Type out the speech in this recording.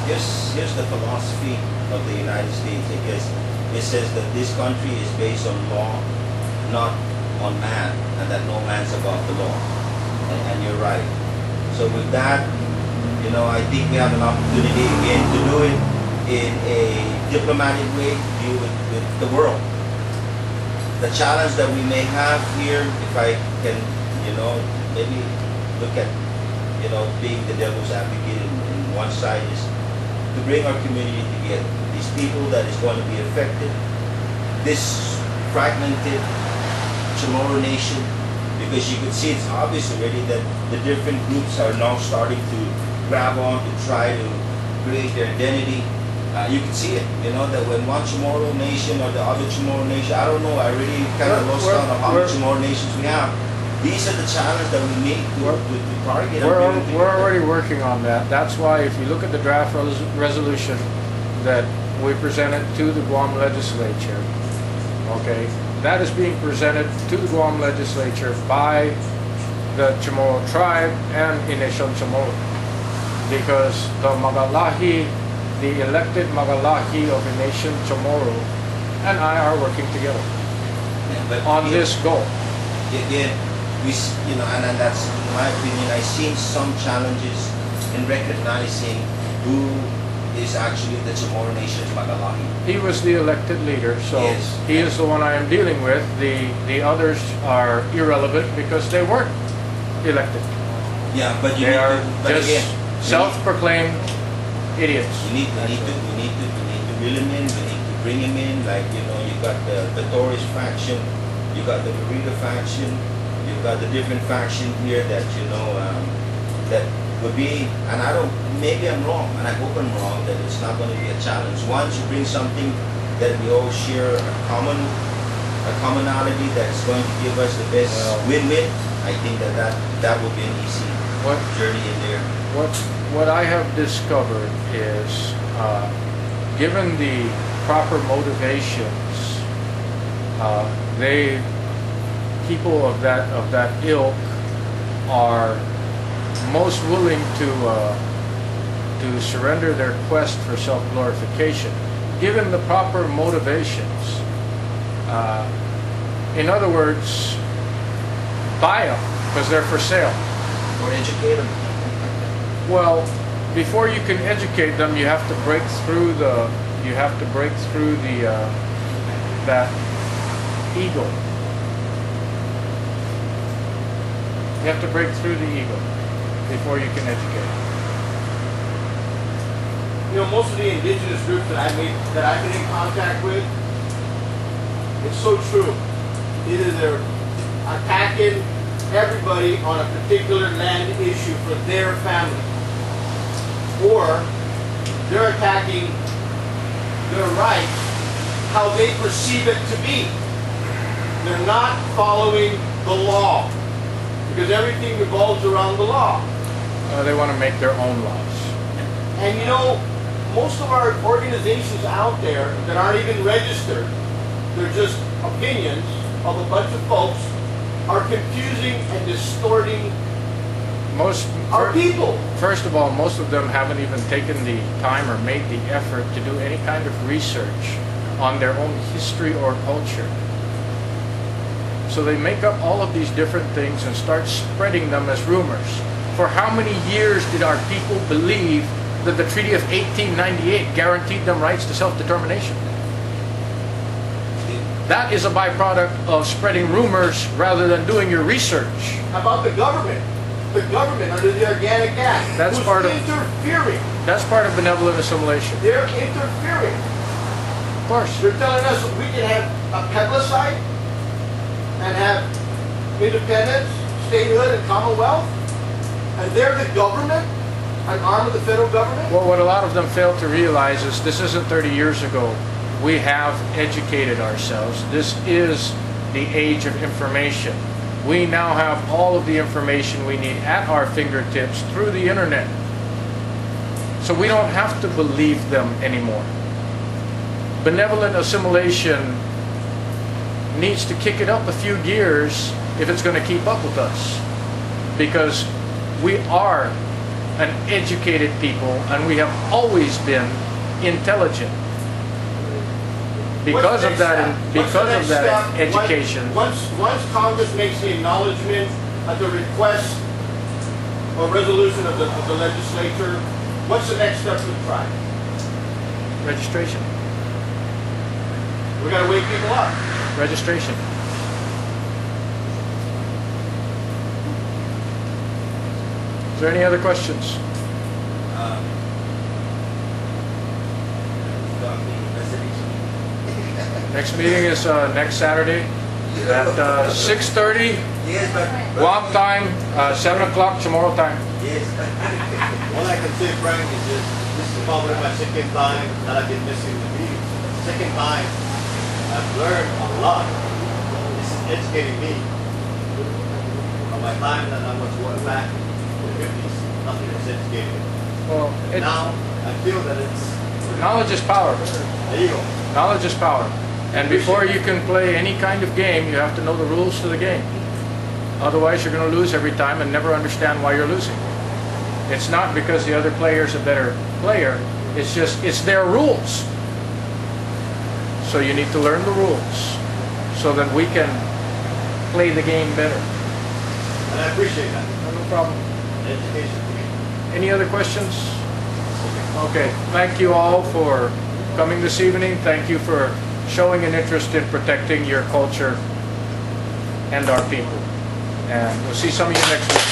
here's the philosophy of the United States. I guess it says that this country is based on law, not on man, and that no man's above the law. And you're right. So with that, I think we have an opportunity again to do it in a diplomatic way, deal with the world. The challenge that we may have here, if I can, maybe look at, being the devil's advocate in one side, is to bring our community together. These people that is going to be affected, this fragmented Chamorro nation, because you could see it's obvious already that the different groups are now starting to grab on to try to create their identity. You can see it, that when one Chamorro nation or the other Chamorro nation, I don't know, I really kind of lost count of how many Chamorro nations we have. These are the challenges that we need to target. We're already working on that. That's why if you look at the draft resolution that we presented to the Guam legislature, okay, that is being presented to the Guam legislature by the Chamorro tribe and Initial Chamorro, because the Magalahi, the elected Magalahi of the nation Chamorro, and I are working together on this goal. Again, and that's in my opinion. I've seen some challenges in recognizing who is actually the Chamorro nation's Magalahi. He was the elected leader, so yes. He is the one I am dealing with. The others are irrelevant because they weren't elected. Yeah, but they are just self-proclaimed idiots. We need to reel him in. We need to bring him in. Like you got the Torres faction, you got the Merida faction, you've got the different faction here that that would be. And maybe I'm wrong, and I hope I'm wrong, that it's not going to be a challenge. Once you bring something that we all share a commonality that's going to give us the best win-win, I think that would be an easy journey in there. What I have discovered is, given the proper motivations, people of that ilk are most willing to surrender their quest for self-glorification, given the proper motivations. In other words, buy them because they're for sale. Or educate them. Well, before you can educate them, you have to break through that ego. You have to break through the ego before you can educate. Most of the indigenous groups that I've been in contact with, it's so true. Either they're attacking everybody on a particular land issue for their family, or they're attacking their rights how they perceive it to be. They're not following the law, because everything revolves around the law. They want to make their own laws. And most of our organizations out there that aren't even registered, they're just opinions of a bunch of folks, are confusing and distorting our people. First of all, most of them haven't even taken the time or made the effort to do any kind of research on their own history or culture. So they make up all of these different things and start spreading them as rumors. For how many years did our people believe that the Treaty of 1898 guaranteed them rights to self-determination? That is a byproduct of spreading rumors rather than doing your research. How about the government? The government under the Organic Act that's part of interfering. That's part of benevolent assimilation. They're interfering. Of course. They're telling us we can have a plebiscite and have independence, statehood, and commonwealth, and they're the government, an arm of the federal government? Well, what a lot of them fail to realize is this isn't 30 years ago. We have educated ourselves. This is the age of information. We now have all of the information we need at our fingertips through the internet. So we don't have to believe them anymore. Benevolent assimilation needs to kick it up a few gears if it's going to keep up with us. Because we are an educated people, and we have always been intelligent. Because of that, education. Once Congress makes the acknowledgement at the request or resolution of the legislature, what's the next step for the tribe? Registration. We gotta wake people up. Registration. Is there any other questions? Next meeting is next Saturday at 6:30 Yes, but Guam time, 7 o'clock Chamorro time. yes. All I can say, Frank, is just this is probably my second time that I've been missing the meeting. Second time, I've learned a lot. This is educating me. From my time that I was back in the 50s, nothing was educating me. Well, And now, I feel that it's... knowledge is power. There you go. Knowledge is power. And before you can play any kind of game, you have to know the rules to the game. Otherwise, you're going to lose every time and never understand why you're losing. It's not because the other player's a better player. It's just, it's their rules. So you need to learn the rules so that we can play the game better. And I appreciate that. No problem. Education for me. Any other questions? Okay. Thank you all for coming this evening. Thank you for showing an interest in protecting your culture and our people. And we'll see some of you next week.